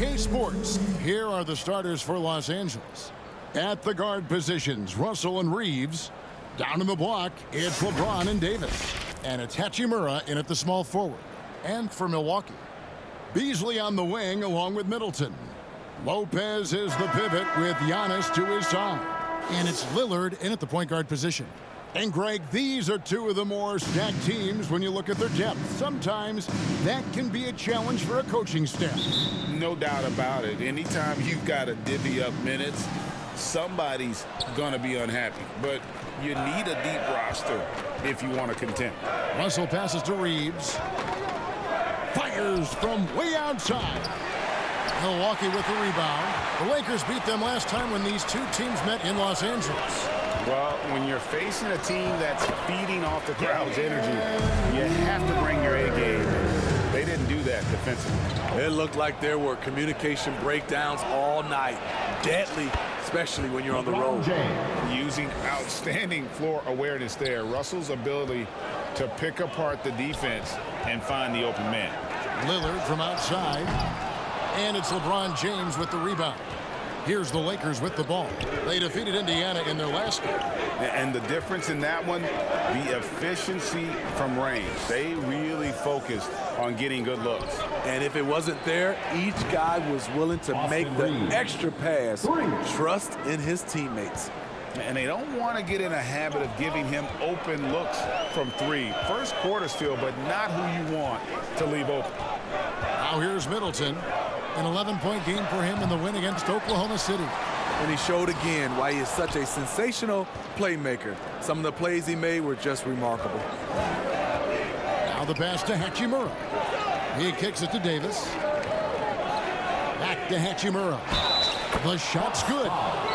2K Sports. Here are the starters for Los Angeles. At the guard positions, Russell and Reeves. Down in the block, it's LeBron and Davis. And it's Hachimura in at the small forward. And for Milwaukee, Beasley on the wing along with Middleton. Lopez is the pivot with Giannis to his side. And it's Lillard in at the point guard position. And, Greg, these are two of the more stacked teams when you look at their depth. Sometimes that can be a challenge for a coaching staff. No doubt about it. Anytime you've got to divvy up minutes, somebody's going to be unhappy. But you need a deep roster if you want to contend. Russell passes to Reeves. Fires from way outside. Milwaukee with the rebound. The Lakers beat them last time when these two teams met in Los Angeles. Well, when you're facing a team that's feeding off the crowd's energy, you have to bring your A game. They didn't do that defensively. It looked like there were communication breakdowns all night. Deadly, especially when you're on the road. Using outstanding floor awareness there. Russell's ability to pick apart the defense and find the open man. Lillard from outside. And it's LeBron James with the rebound. Here's the Lakers with the ball. They defeated Indiana in their last game. And the difference in that one, the efficiency from range. They really focused on getting good looks. And if it wasn't there, each guy was willing to make the extra pass. Trust in his teammates. And they don't want to get in a habit of giving him open looks from three. First quarter still, but not who you want to leave open. Now here's Middleton. An 11-point game for him in the win against Oklahoma City. And he showed again why he is such a sensational playmaker. Some of the plays he made were just remarkable. Now the pass to Hachimura. He kicks it to Davis. Back to Hachimura. The shot's good.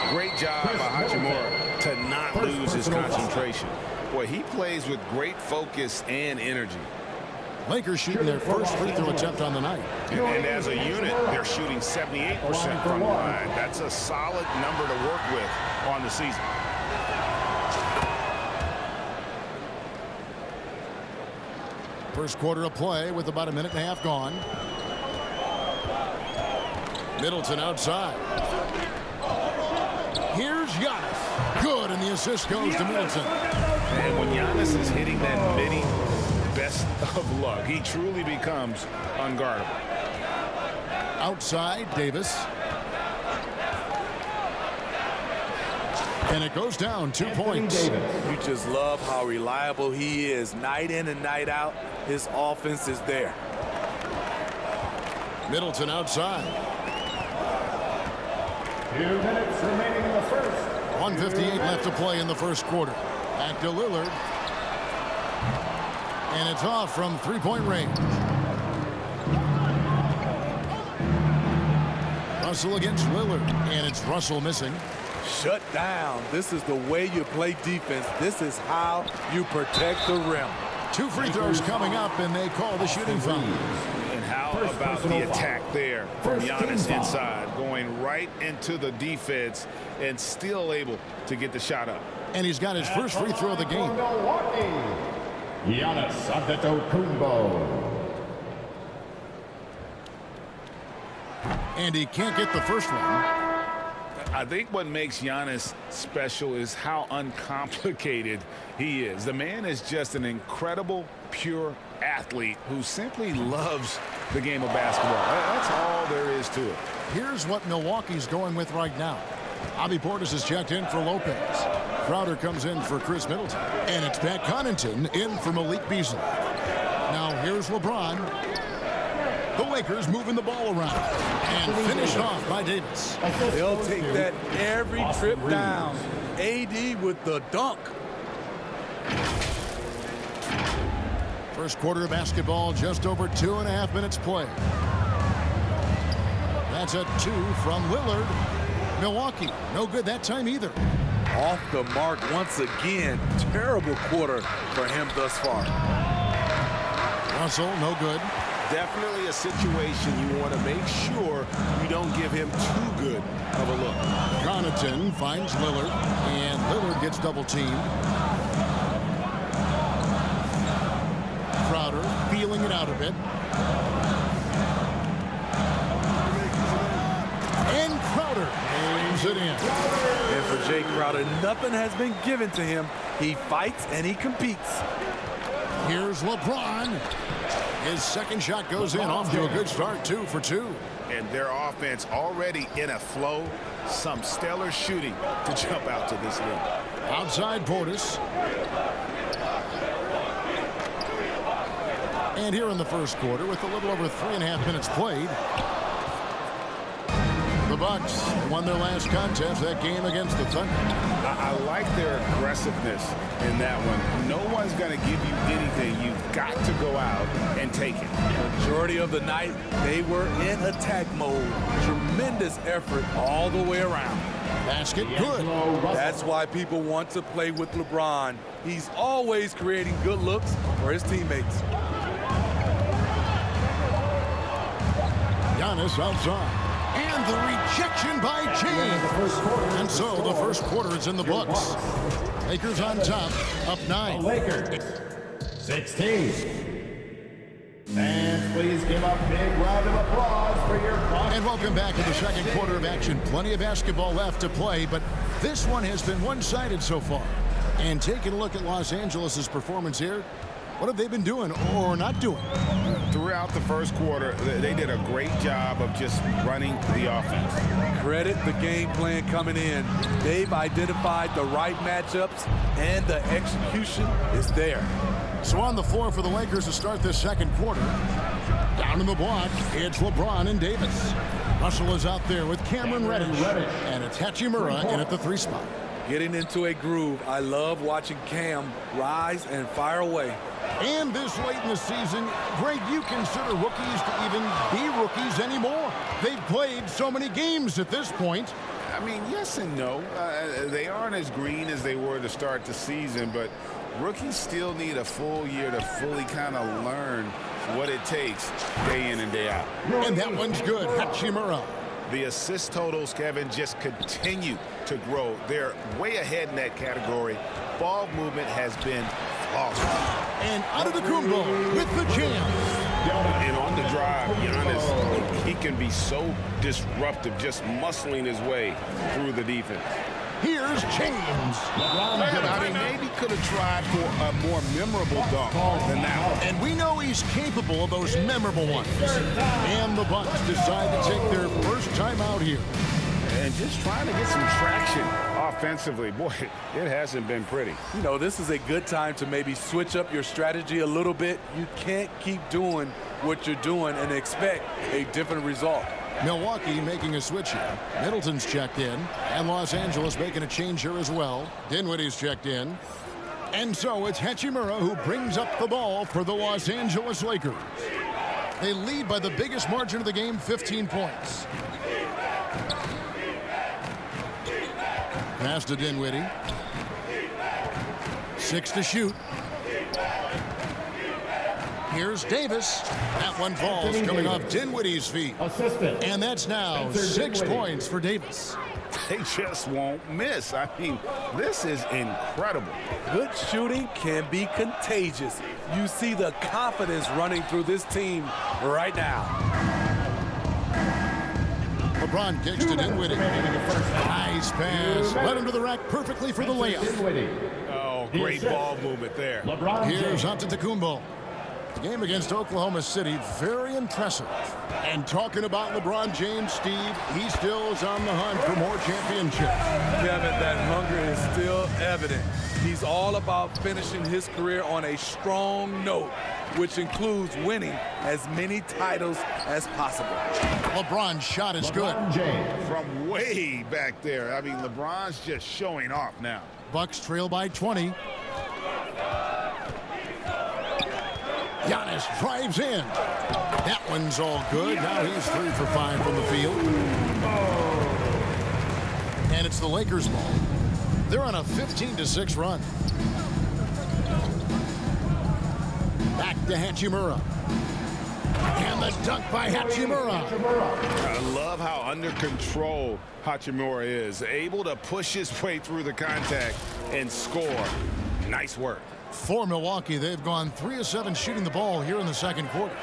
Great job by Hachimura to not lose his concentration. Boy, he plays with great focus and energy. Lakers shooting their first free throw attempt on the night. And as a unit, they're shooting 78% from the line. That's a solid number to work with on the season. First quarter of play with about a minute and a half gone. Middleton outside. Here's Giannis. Good, and the assist goes to Middleton. And when Giannis is hitting that midi, best of luck. He truly becomes unguardable. Outside, Davis. And it goes down 2 points. You just love how reliable he is. Night in and night out, his offense is there. Middleton outside. 2 minutes remaining in the first. 1:58 left to play in the first quarter. Back to Lillard. And it's off from three-point range. Russell against Lillard. And it's Russell missing. Shut down. This is the way you play defense. This is how you protect the rim. 2 free throws coming up, and they call the shooting foul. And how about the attack there from Giannis inside, going right into the defense and still able to get the shot up. And he's got his first free throw of the game. Giannis Antetokounmpo. And he can't get the first one. I think what makes Giannis special is how uncomplicated he is. The man is just an incredible, pure athlete who simply loves the game of basketball. That's all there is to it. Here's what Milwaukee's going with right now. Bobby Portis is checked in for Lopez. Crowder comes in for Chris Middleton. And it's Pat Connaughton in for Malik Beasley. Now here's LeBron. The Lakers moving the ball around. And finished off by Davis. They'll take that every trip down. AD with the dunk. First quarter of basketball, just over 2.5 minutes played. That's a 2 from Lillard. Milwaukee, no good that time either. Off the mark once again. Terrible quarter for him thus far. Russell, no good. Definitely a situation you want to make sure you don't give him too good of a look. Connaughton finds Lillard, and Lillard gets double-teamed. Crowder feeling it out a bit. drives it in. And for Jay Crowder, nothing has been given to him. He fights and he competes. Here's LeBron. His second shot goes in, off to a good start, 2 for 2. And their offense already in a flow. Some stellar shooting to jump out to this lead. Outside Portis. And here in the first quarter, with a little over 3.5 minutes played, the Bucks won their last contest, that game against the Thunder. I like their aggressiveness in that one. No one's going to give you anything. You've got to go out and take it. Majority of the night, they were in attack mode. Tremendous effort all the way around. Basket good. That's why people want to play with LeBron. He's always creating good looks for his teammates. Giannis outside. And the rejection by James. And so the first quarter is in the books. Lakers on top, up 9. Lakers, 16. And please give a big round of applause for your Bucks. And welcome back to the second quarter of action. Plenty of basketball left to play, but this one has been one-sided so far. And taking a look at Los Angeles' performance here, what have they been doing or not doing? Throughout the first quarter, they did a great job of just running the offense. Credit the game plan coming in. They've identified the right matchups, and the execution is there. So on the floor for the Lakers to start this second quarter. Down in the block, it's LeBron and Davis. Russell is out there with Cameron Reddish. And it's Hachimura in at the 3 spot. Getting into a groove. I love watching Cam rise and fire away. And this late in the season, Greg, you consider rookies to even be rookies anymore. They've played so many games at this point. I mean, yes and no. They aren't as green as they were to start the season, but rookies still need a full year to fully kind of learn what it takes day in and day out. And that one's good. Hachimura. The assist totals, Kevin, just continue to grow. They're way ahead in that category. Ball movement has been flawless. And Antetokounmpo with the jam. And on the drive, Giannis, he can be so disruptive, just muscling his way through the defense. Here's James. I mean, maybe could have tried for a more memorable dunk than that one. And we know he's capable of those memorable ones. And the Bucks decide to take their first time out here. And just trying to get some traction offensively. Boy, it hasn't been pretty. You know, this is a good time to maybe switch up your strategy a little bit. You can't keep doing what you're doing and expect a different result. Milwaukee making a switch here. Middleton's checked in. And Los Angeles making a change here as well. Dinwiddie's checked in. And so it's Hachimura who brings up the ball for the Los Angeles Lakers. They lead by the biggest margin of the game, 15 points. Pass to Dinwiddie. 6 to shoot. Here's Davis. That one falls, coming off Dinwiddie's feet. Assistant. And that's now 6 points for Davis. They just won't miss. I mean, this is incredible. Good shooting can be contagious. You see the confidence running through this team right now. LeBron kicks to Dinwiddie. Nice pass. Led him to the rack perfectly for the layup. Oh, great ball movement there. Here's Antetokounmpo. The game against Oklahoma City, very impressive. And talking about LeBron James, Steve, he still is on the hunt for more championships. Kevin, that hunger is still evident. He's all about finishing his career on a strong note, which includes winning as many titles as possible. LeBron's shot is good. From way back there. I mean, LeBron's just showing off now. Bucks trail by 20. Giannis drives in. That one's all good. Now he's 3 for 5 from the field. And it's the Lakers' ball. They're on a 15-6 run. Back to Hachimura. And the dunk by Hachimura. I love how under control Hachimura is. Able to push his way through the contact and score. Nice work. For Milwaukee, they've gone 3 of 7 shooting the ball here in the second quarter.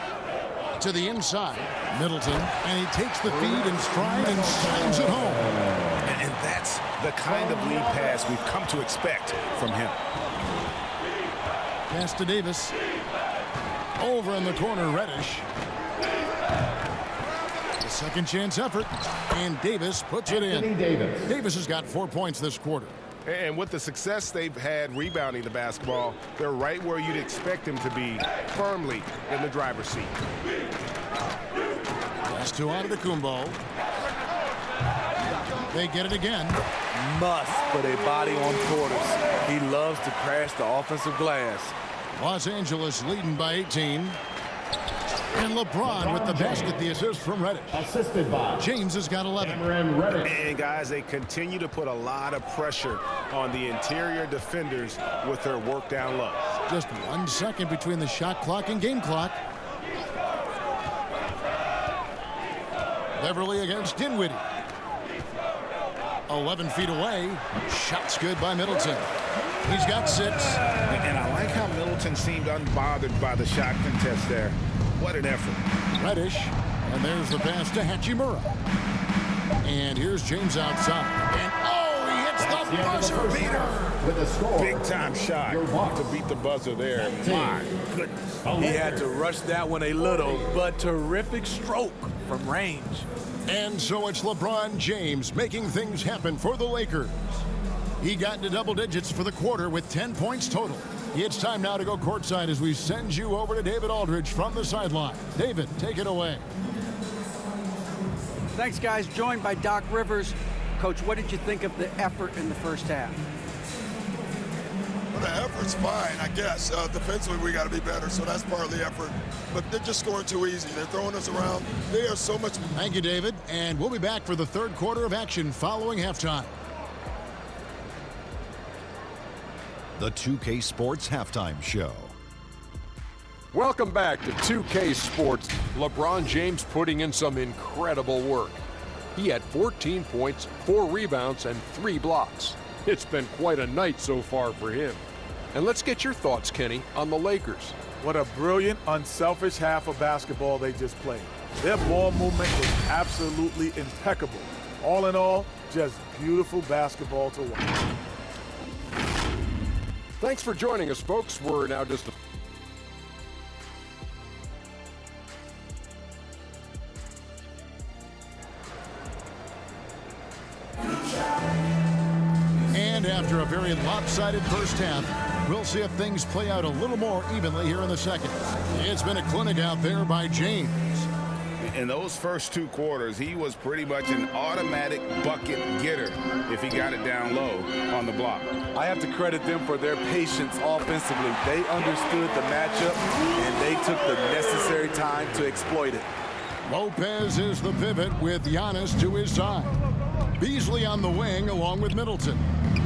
To the inside, Middleton, and he takes the feed in stride and slams it home. And that's the kind of lead pass we've come to expect from him. Pass to Davis. Over in the corner, Reddish. A second chance effort, and Davis puts it in. Davis has got 4 points this quarter. And with the success they've had rebounding the basketball, they're right where you'd expect them to be, firmly in the driver's seat. Pass to Antetokounmpo. They get it again. Must put a body on Portis. He loves to crash the offensive glass. Los Angeles leading by 18. And LeBron with the basket, the assist from Reddish. Assisted by James has got 11. And guys, they continue to put a lot of pressure on the interior defenders with their work down low. Just 1 second between the shot clock and game clock. Beverly against Dinwiddie. 11 feet away. Shot's good by Middleton. He's got 6. And I like how Middleton seemed unbothered by the shot contest there. What an effort. Reddish. And there's the pass to Hachimura. And here's James outside. And oh, he hits the buzzer beater. with a score. Big time shot to beat the buzzer there. My goodness. He had to rush that one a little, but terrific stroke from range. And so it's LeBron James making things happen for the Lakers. He got into double digits for the quarter with 10 points total. It's time now to go courtside as we send you over to David Aldridge from the sideline. David, take it away. Thanks, guys. Joined by Doc Rivers. Coach, what did you think of the effort in the first half? Well, the effort's fine, I guess. Defensively, we got to be better, so that's part of the effort. But they're just scoring too easy. They're throwing us around. They are so much. Thank you, David. And we'll be back for the third quarter of action following halftime. The 2K Sports Halftime Show. Welcome back to 2K Sports. LeBron James putting in some incredible work. He had 14 points, 4 rebounds, and 3 blocks. It's been quite a night so far for him. And let's get your thoughts, Kenny, on the Lakers. What a brilliant, unselfish half of basketball they just played. Their ball movement was absolutely impeccable. All in all, just beautiful basketball to watch. Thanks for joining us, folks. We're now just And after a very lopsided first half, we'll see if things play out a little more evenly here in the second. It's been a clinic out there by James. In those first 2 quarters, he was pretty much an automatic bucket getter if he got it down low on the block. I have to credit them for their patience offensively. They understood the matchup, and they took the necessary time to exploit it. Lopez is the pivot with Giannis to his side. Beasley on the wing along with Middleton.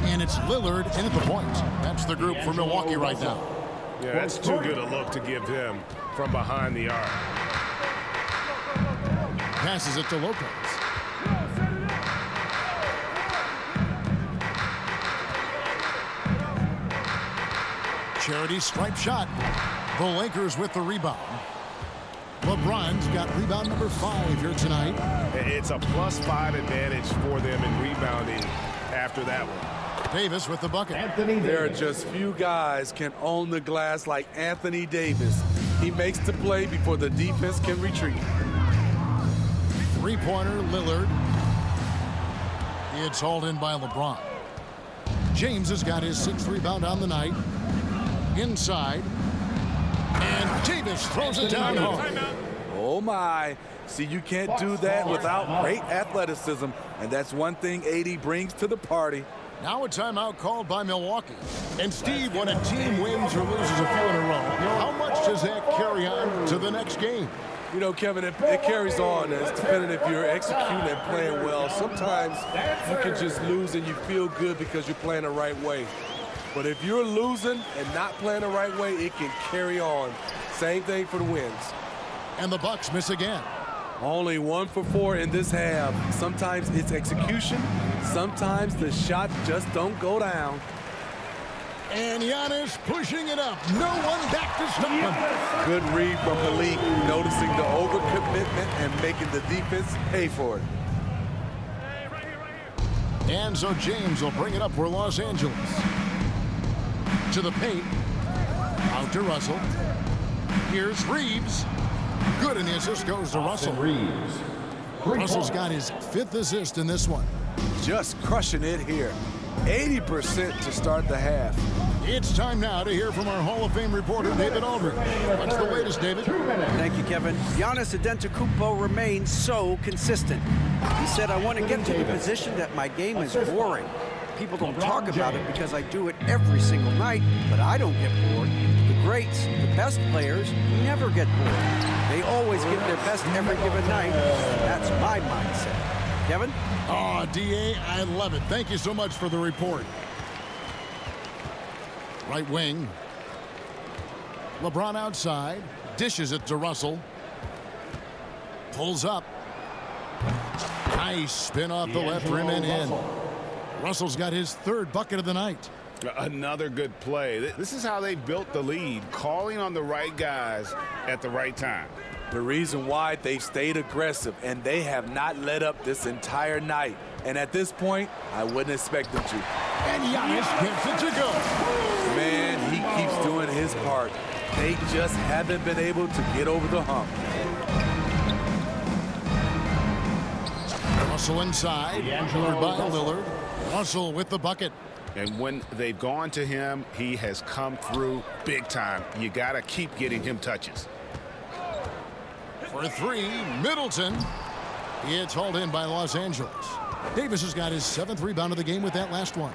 And it's Lillard in at the point. That's the group for Milwaukee right now. Yeah, that's too good a look to give him from behind the arc. Passes it to Lopez. Charity stripe shot. The Lakers with the rebound. LeBron's got rebound number 5 here tonight. It's a +5 advantage for them in rebounding after that one. Davis with the bucket. There are just few guys can own the glass like Anthony Davis. He makes the play before the defense can retreat. Three-pointer, Lillard. It's hauled in by LeBron. James has got his 6th rebound on the night. Inside. And Davis throws it down hard. Oh, my. See, you can't do that without great athleticism, and that's one thing AD brings to the party. Now a timeout called by Milwaukee. And Steve, when a team wins or loses a few in a row, how much does that carry on to the next game? You know, Kevin, it carries on. It's depending if you're executing and playing well. Sometimes you can just lose and you feel good because you're playing the right way. But if you're losing and not playing the right way, it can carry on. Same thing for the wins. And the Bucks miss again. Only 1 for 4 in this half. Sometimes it's execution. Sometimes the shots just don't go down. And Giannis pushing it up. No one back to stop him. Good read from Malik, noticing the overcommitment and making the defense pay for it. And so James will bring it up for Los Angeles. To the paint. Out to Russell. Here's Reeves. Good, and the assist goes to Russell. Russell's got his 5th assist in this one. Just crushing it here. 80% to start the half. It's time now to hear from our Hall of Fame reporter, David Aldridge. What's the latest, David? Thank you, Kevin. Giannis Antetokounmpo remains so consistent. He said, I want to get to the position that my game is boring. People don't talk about it because I do it every single night, but I don't get bored. The greats, the best players, never get bored. They always give their best every given night. That's my mindset. Kevin? Oh, D.A., I love it. Thank you so much for the report. Right wing. LeBron outside. Dishes it to Russell. Pulls up. Nice spin off the left rim and in. Russell's got his 3rd bucket of the night. Another good play. This is how they built the lead, calling on the right guys at the right time. The reason why they've stayed aggressive, and they have not let up this entire night. And at this point, I wouldn't expect them to. And Giannis gets it to go. Man, he keeps doing his part. They just haven't been able to get over the hump. Russell inside. Covered by Lillard. Russell with the bucket. And when they've gone to him, he has come through big time. You got to keep getting him touches. For 3, Middleton. It's hauled in by Los Angeles. Davis has got his 7th rebound of the game with that last one.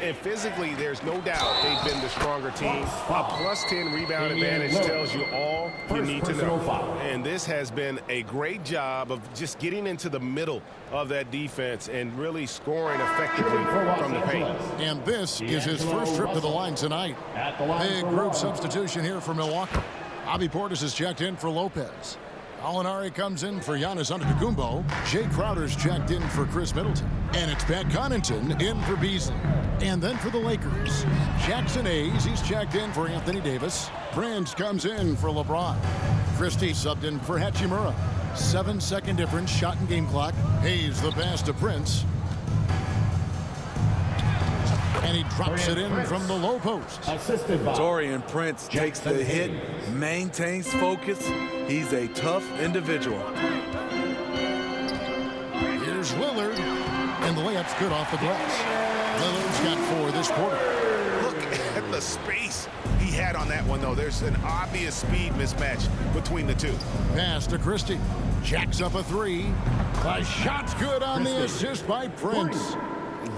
And physically, there's no doubt they've been the stronger team. A +10 rebound advantage tells you all you need to know. And this has been a great job of just getting into the middle of that defense and really scoring effectively from the paint. And this is his first trip to the line tonight. Big group substitution here for Milwaukee. Bobby Portis is checked in for Lopez. Alinari comes in for Giannis Antetokounmpo. Jay Crowder's checked in for Chris Middleton. And it's Pat Connaughton in for Beasley. And then for the Lakers, Jackson Hayes, he's checked in for Anthony Davis. Prince comes in for LeBron. Christie subbed in for Hachimura. 7-second difference, shot and game clock. Hayes the pass to Prince. And he drops it in from the low post. Taurean Prince takes the hit, maintains focus. He's a tough individual. Here's Lillard. And the layup's good off the glass. Lillard's got 4 this quarter. Look at the space he had on that one, though. There's an obvious speed mismatch between the two. Pass to Christie. Jacks up a 3. The shot's good on the assist by Prince.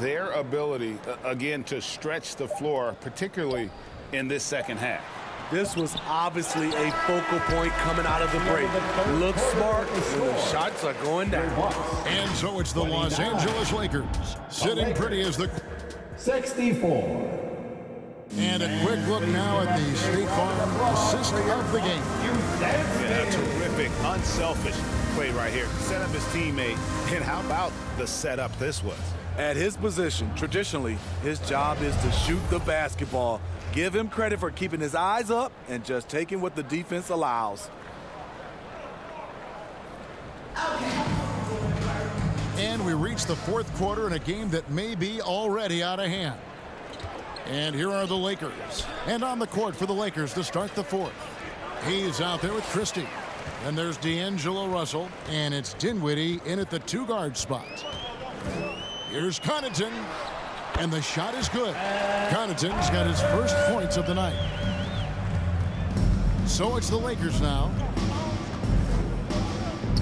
Their ability, again, to stretch the floor, particularly in this second half. This was obviously a focal point coming out of the break. Looks smart, and the shots are going down. And so it's the Los Angeles Lakers sitting pretty as the 64. And a quick look now at the State Farm assist of the game. Yeah, a terrific, unselfish play right here. Set up his teammate, and how about the setup this was? At his position, traditionally, his job is to shoot the basketball. Give him credit for keeping his eyes up and just taking what the defense allows. And we reach the 4th quarter in a game that may be already out of hand. And here are the Lakers. And on the court for the Lakers to start the 4th. He's out there with Christie. And there's D'Angelo Russell. And it's Dinwiddie in at the 2-guard spot. Here's Connaughton. And the shot is good. Connaughton's got his first points of the night. So it's the Lakers now.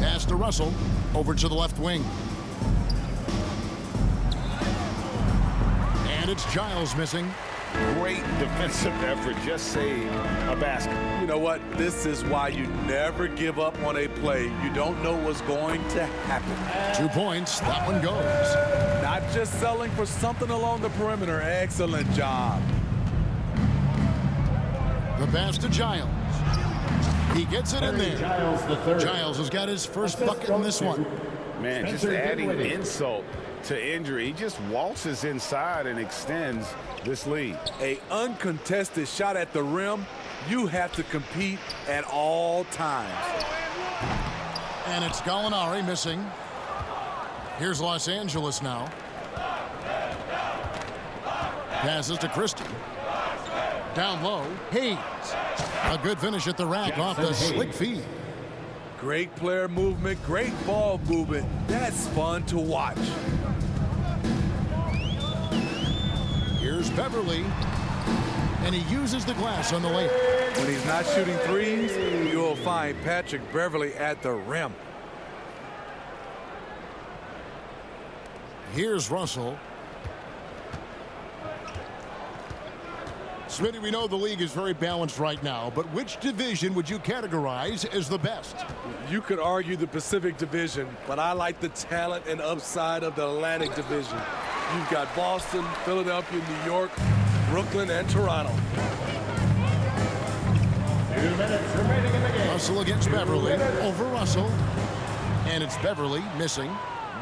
Pass to Russell. Over to the left wing. And it's Giles missing. Great defensive effort. Just saved a basket. You know what? This is why you never give up on a play. You don't know what's going to happen. 2 points. That one goes. Not just selling for something along the perimeter. Excellent job. The pass to Giles. He gets it in there. Giles has got his first bucket in this one. Man, just adding insult to injury. He just waltzes inside and extends this lead. An uncontested shot at the rim, you have to compete at all times. And it's Gallinari missing. Here's Los Angeles now. Passes to Christie. Down low, Hayes. A good finish at the rack off the slick feed. Great player movement, great ball movement. That's fun to watch. Here's Beverly. And he uses the glass on the layup. When he's not shooting threes, you'll find Patrick Beverly at the rim. Here's Russell. Smitty, we know the league is very balanced right now, but which division would you categorize as the best? You could argue the Pacific Division, but I like the talent and upside of the Atlantic Division. You've got Boston, Philadelphia, New York, Brooklyn, and Toronto. 2 minutes remaining in the game. Russell against Beverly. Over Russell. And it's Beverly missing.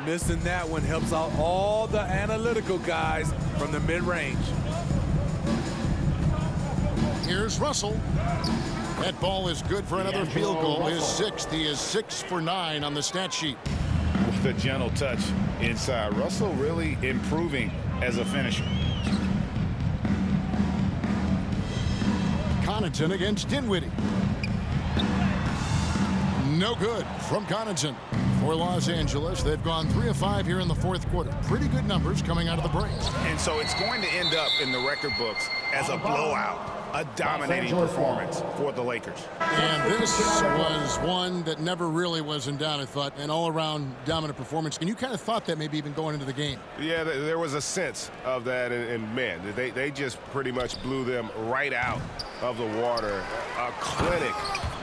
Missing that one helps out all the analytical guys from the mid-range. Here's Russell. That ball is good for another field goal. His sixth. He is 6 for 9 on the stat sheet. With a gentle touch inside. Russell really improving as a finisher. Connaughton against Dinwiddie. No good from Connaughton. For Los Angeles, they've gone 3 of 5 here in the fourth quarter. Pretty good numbers coming out of the break. And so it's going to end up in the record books as a blowout, a dominating performance for the Lakers. And this was one that never really was in doubt, I thought, an all-around dominant performance. And you kind of thought that maybe even going into the game. Yeah, there was a sense of that, and man, they just pretty much blew them right out of the water. A clinic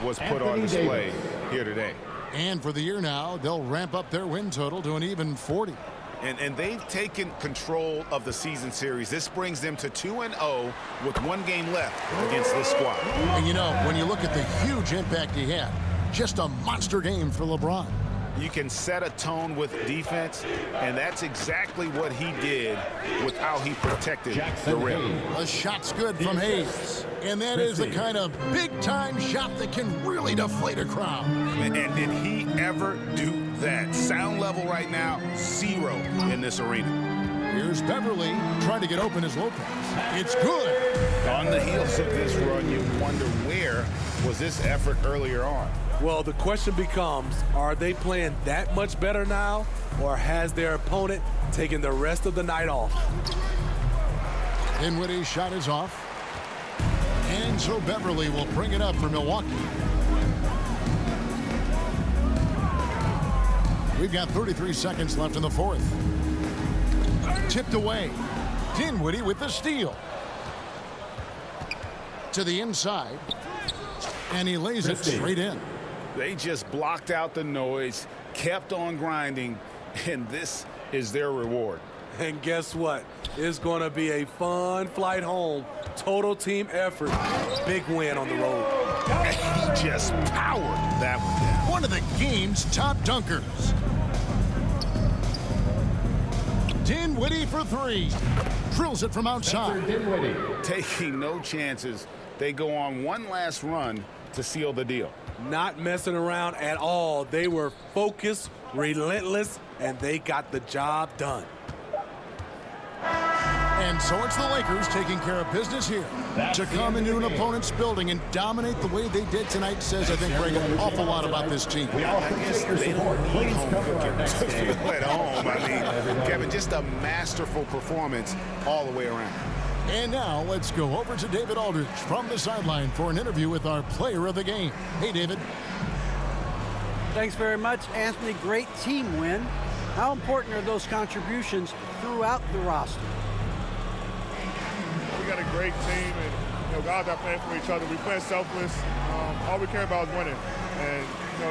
was put on display here today. And for the year now, they'll ramp up their win total to an even 40. And they've taken control of the season series. This brings them to 2-0 with 1 game left against this squad. And you know, when you look at the huge impact he had, just a monster game for LeBron. You can set a tone with defense, and that's exactly what he did with how he protected the rim. A shot's good from Hayes. And that is the kind of big-time shot that can really deflate a crowd. And did he ever do that? Sound level right now, 0 in this arena. Here's Beverly trying to get open as Lopez. It's good. On the heels of this run, you wonder where was this effort earlier on? Well, the question becomes, are they playing that much better now, or has their opponent taken the rest of the night off? Dinwiddie's shot is off. And so Beverly will bring it up for Milwaukee. We've got 33 seconds left in the fourth. Tipped away. Dinwiddie with the steal. To the inside. And he lays it straight in. They just blocked out the noise, kept on grinding, and this is their reward. And guess what? It's going to be a fun flight home. Total team effort. Big win on the road. And he just powered that one down. One of the game's top dunkers. Dinwiddie for 3. Drills it from outside. Taking no chances. They go on one last run to seal the deal. Not messing around at all. They were focused, relentless, and they got the job done. And so it's the Lakers taking care of business here. To come into an opponent's building and dominate the way they did tonight says, I think, Greg, an awful lot about this team. I guess they don't need home cooking to feel at home. I mean, Kevin, just a masterful performance all the way around. And now let's go over to David Aldridge from the sideline for an interview with our player of the game. Hey, David. Thanks very much, Anthony. Great team win. How important are those contributions throughout the roster? We got a great team, and guys are playing for each other. We play selfless. All we care about is winning. And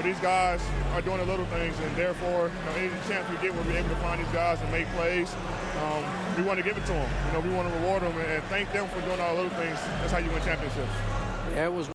these guys are doing the little things, and therefore, any chance we get, we'll be able to find these guys and make plays. We want to give it to them. We want to reward them and thank them for doing all the little things. That's how you win championships. Yeah, it was